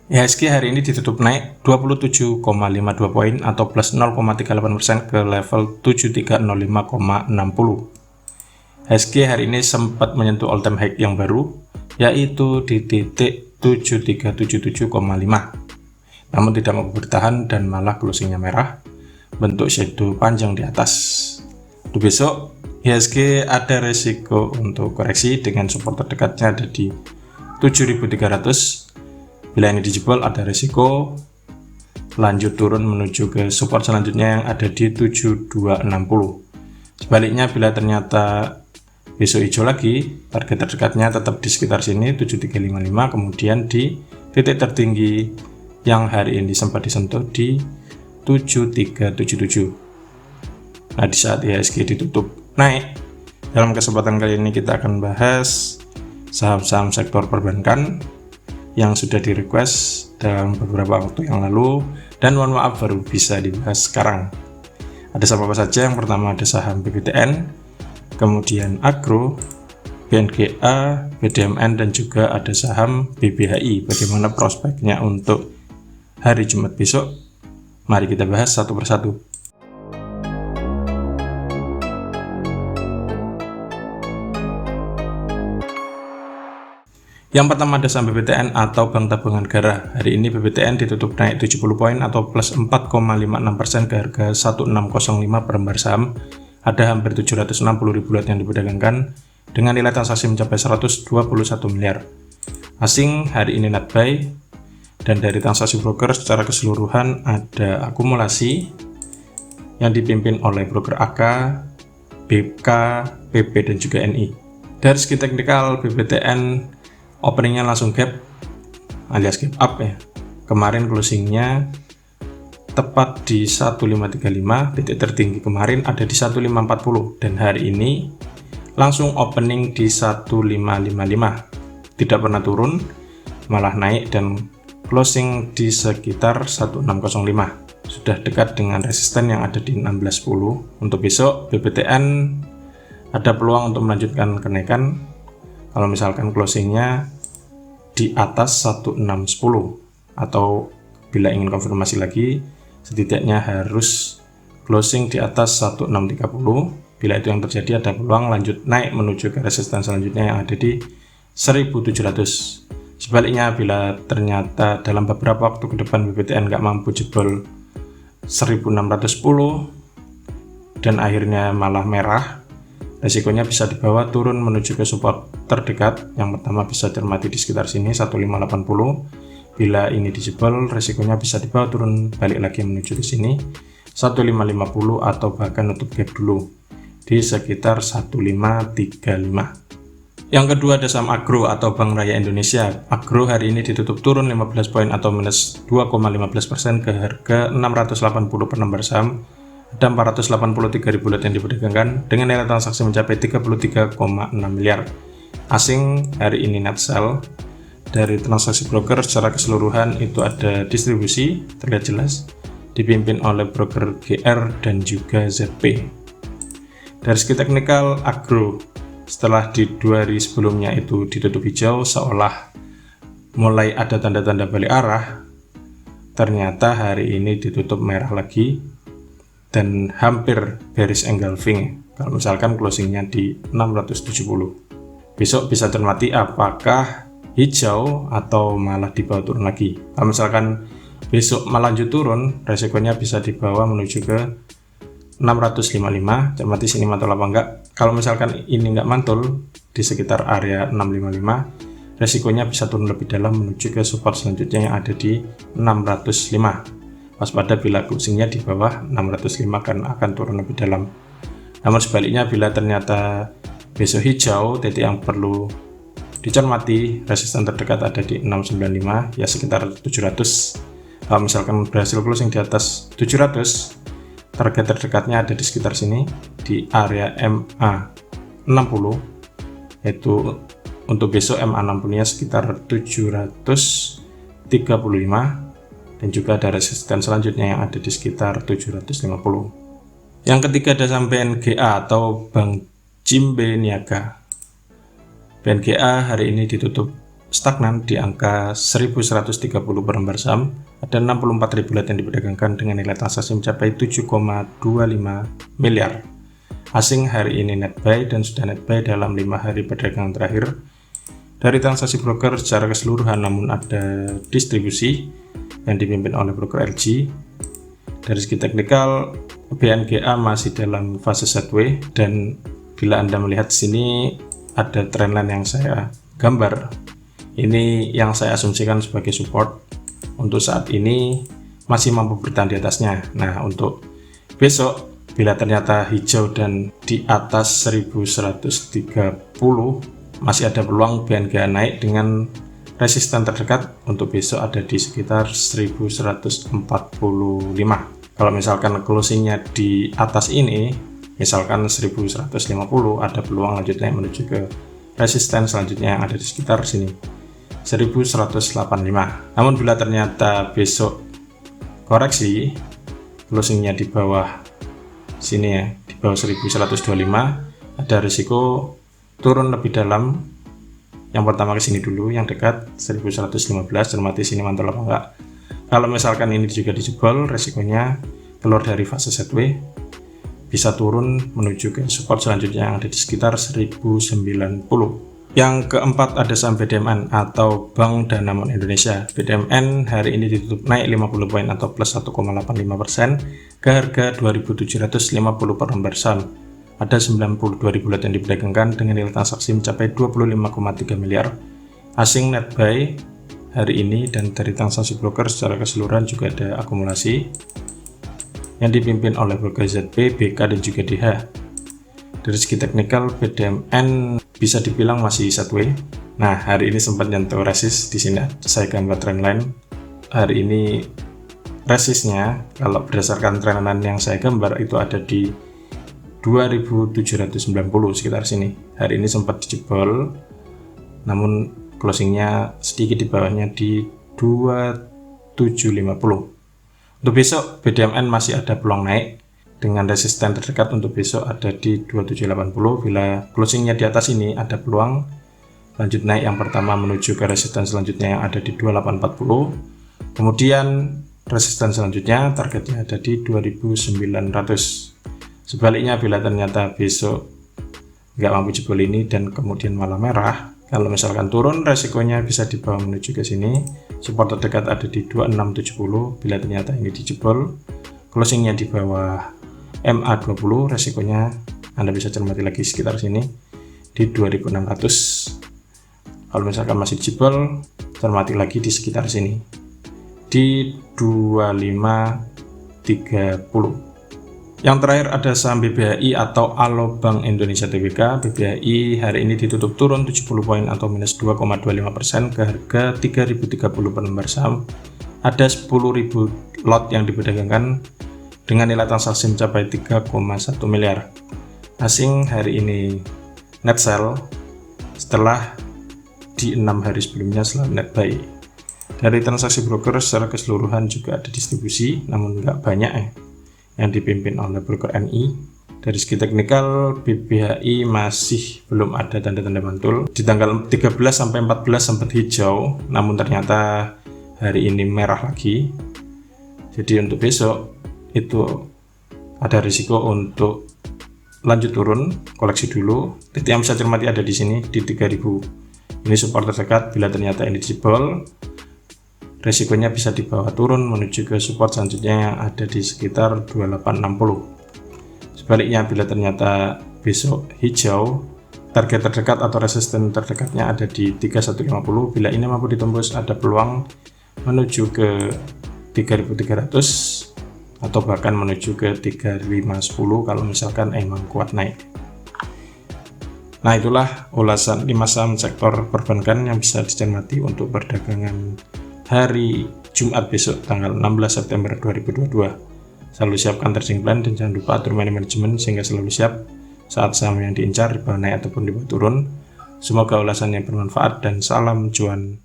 IHSG hari ini ditutup naik 27,52 poin atau plus 0,38% ke level 7305,60. IHSG hari ini sempat menyentuh all time high yang baru, yaitu di titik 7377,5. Namun tidak mampu bertahan dan malah closingnya merah, bentuk shadow panjang di atas. Untuk besok, IHSG ada resiko untuk koreksi dengan support terdekatnya ada di 7300. Bila ini dijebol, ada resiko lanjut turun menuju ke support selanjutnya yang ada di 7260. Sebaliknya, bila ternyata besok hijau lagi, target terdekatnya tetap di sekitar sini 7355, kemudian di titik tertinggi yang hari ini sempat disentuh di 7377. Nah, di saat IHSG ditutup naik, dalam kesempatan kali ini kita akan bahas saham-saham sektor perbankan yang sudah di request dalam beberapa waktu yang lalu dan mohon maaf baru bisa dibahas sekarang. Ada saham apa saja? Yang pertama ada saham BBTN, kemudian Agro, BNGA, BDMN, dan juga ada saham BBHI. Bagaimana prospeknya untuk hari Jumat besok? Mari kita bahas satu persatu. Yang pertama ada saham BBTN atau Bank Tabungan Negara. Hari ini BBTN ditutup naik 70 poin atau plus 4,56% ke harga 1605 per lembar saham. Ada hampir 760.000 lot yang diperdagangkan dengan nilai transaksi mencapai 121 miliar. Asing hari ini net buy, dan dari transaksi broker secara keseluruhan ada akumulasi yang dipimpin oleh broker AK, BK, PP, dan juga NI. Dari segi teknikal, BBTN openingnya langsung gap alias gap up ya. Kemarin closingnya tepat di 1535, titik tertinggi kemarin ada di 1540, dan hari ini langsung opening di 1555. Tidak pernah turun, malah naik dan closing di sekitar 1605. Sudah dekat dengan resisten yang ada di 1610. Untuk besok BBTN ada peluang untuk melanjutkan kenaikan kalau misalkan closingnya di atas 1610, atau bila ingin konfirmasi lagi setidaknya harus closing di atas 1630. Bila itu yang terjadi ada peluang lanjut naik menuju ke resisten selanjutnya yang ada di 1700. Sebaliknya bila ternyata dalam beberapa waktu ke depan BBTN nggak mampu jebol 1610 dan akhirnya malah merah, resikonya bisa dibawa turun menuju ke support terdekat. Yang pertama bisa cermati di sekitar sini 1580. Bila ini dijebol, resikonya bisa dibawa turun balik lagi menuju ke sini 1550 atau bahkan nutup gap dulu di sekitar 1535. Yang kedua ada saham Agro atau Bank Raya Indonesia. Agro hari ini ditutup turun 15 poin atau minus 2,15% ke harga 680 per lembar saham. Ada 483.000 lot yang diperdagangkan dengan nilai transaksi mencapai 33,6 miliar. Asing hari ini net sell. Dari transaksi broker secara keseluruhan itu ada distribusi, terlihat jelas, dipimpin oleh broker GR dan juga ZP. Dari segi teknikal, Agro setelah di 2 hari sebelumnya itu ditutup hijau seolah mulai ada tanda-tanda balik arah, ternyata hari ini ditutup merah lagi dan hampir bearish engulfing kalau misalkan closingnya di 670. Besok bisa cermati apakah hijau atau malah dibawa turun lagi. Kalau misalkan besok melanjut turun, resikonya bisa dibawa menuju ke 655, cermati sini mantul apa enggak. Kalau misalkan ini enggak mantul di sekitar area 655, resikonya bisa turun lebih dalam menuju ke support selanjutnya yang ada di 605. Waspada bila closingnya di bawah 605 akan turun lebih dalam. Namun sebaliknya bila ternyata besok hijau, titik yang perlu dicermati resisten terdekat ada di 695 ya sekitar 700. Kalau misalkan berhasil closing di atas 700, target terdekatnya ada di sekitar sini di area MA60, yaitu untuk besok MA60 nya sekitar 735, dan juga ada resisten selanjutnya yang ada di sekitar 750. Yang ketiga ada saham BNGA atau Bank Jimbe Niaga. BNGA hari ini ditutup stagnan di angka 1130 per lembar saham. Ada 64.000 lot yang diperdagangkan dengan nilai transaksi mencapai 7,25 miliar. Asing hari ini net buy dan sudah net buy dalam 5 hari perdagangan terakhir. Dari transaksi broker secara keseluruhan, namun ada distribusi yang dipimpin oleh broker LG. Dari segi teknikal, BNGA masih dalam fase sideways, dan bila Anda melihat sini ada trendline yang saya gambar. Ini yang saya asumsikan sebagai support. Untuk saat ini masih mampu bertahan di atasnya. Nah, untuk besok bila ternyata hijau dan di atas 1130, masih ada peluang BNGA naik dengan resisten terdekat untuk besok ada di sekitar 1145. Kalau misalkan closingnya di atas ini, misalkan 1150, ada peluang lanjut naik menuju ke resisten selanjutnya yang ada di sekitar sini, 1185. Namun bila ternyata besok koreksi, closingnya di bawah sini ya, di bawah 1125, ada risiko turun lebih dalam. Yang pertama ke sini dulu, yang dekat 1115, cermati sini mantul apa enggak. Kalau misalkan ini juga dijebol, resikonya keluar dari fase sideways, bisa turun menuju ke support selanjutnya yang ada di sekitar 1090. Yang keempat ada saham BDMN atau Bank Danamon Indonesia. BDMN hari ini ditutup naik 50 poin atau plus 1,85% ke harga 2.750 per lembar saham. Ada 92.000 lot yang diperdagangkan dengan nilai transaksi mencapai 25,3 miliar. Asing net buy hari ini, dan dari transaksi broker secara keseluruhan juga ada akumulasi yang dipimpin oleh broker ZB, BK, dan juga DH. Dari segi teknikal, BDMN bisa dibilang masih sideways. Nah, hari ini sempat nyentuh resist. Di sini saya gambar trendline. Hari ini resistnya, kalau berdasarkan trendline yang saya gambar, itu ada di 2790 sekitar sini. Hari ini sempat dijebol, namun closingnya sedikit di bawahnya di 2750. Untuk besok BDMN masih ada peluang naik dengan resisten terdekat untuk besok ada di 2780. Bila closingnya di atas ini ada peluang lanjut naik yang pertama menuju ke resisten selanjutnya yang ada di 2840. Kemudian resisten selanjutnya targetnya ada di 2900. Sebaliknya bila ternyata besok nggak mampu jebol ini dan kemudian malah merah, kalau misalkan turun resikonya bisa dibawa menuju ke sini. Support terdekat ada di 2670. Bila ternyata ini dijebol, closingnya di bawah MA20, resikonya Anda bisa cermati lagi sekitar sini di 2600. Kalau misalkan masih dijebol, cermati lagi di sekitar sini di 2530. Yang terakhir ada saham BBHI atau Alo Bank Indonesia Tbk. BBHI hari ini ditutup turun 70 poin atau minus 2,25% ke harga 3030 per lembar saham. Ada 10.000 lot yang diperdagangkan dengan nilai transaksi mencapai 3,1 miliar. Asing hari ini net sell setelah di 6 hari sebelumnya selalu net buy. Dari transaksi broker secara keseluruhan juga ada distribusi, namun nggak banyak ya, yang dipimpin oleh broker NI. Dari segi teknikal, BBHI masih belum ada tanda-tanda mantul. Di tanggal 13 sampai 14 sempat hijau, namun ternyata hari ini merah lagi. Jadi untuk besok itu ada risiko untuk lanjut turun, koleksi dulu. Titik yang bisa cermati ada di sini di 3000. Ini support terdekat. Bila ternyata ini dijebol, resikonya bisa dibawa turun menuju ke support selanjutnya yang ada di sekitar 2860. Sebaliknya bila ternyata besok hijau, target terdekat atau resisten terdekatnya ada di 3150. Bila ini mampu ditembus, ada peluang menuju ke 3300 atau bahkan menuju ke 3510 kalau misalkan emang kuat naik. Nah, itulah ulasan 5 saham sektor perbankan yang bisa dicermati untuk perdagangan hari Jumat besok tanggal 16 September 2022. Selalu siapkan trading plan dan jangan lupa atur money management sehingga selalu siap saat saham yang diincar dibawa naik ataupun dibawa turun. Semoga ulasannya bermanfaat dan salam cuan.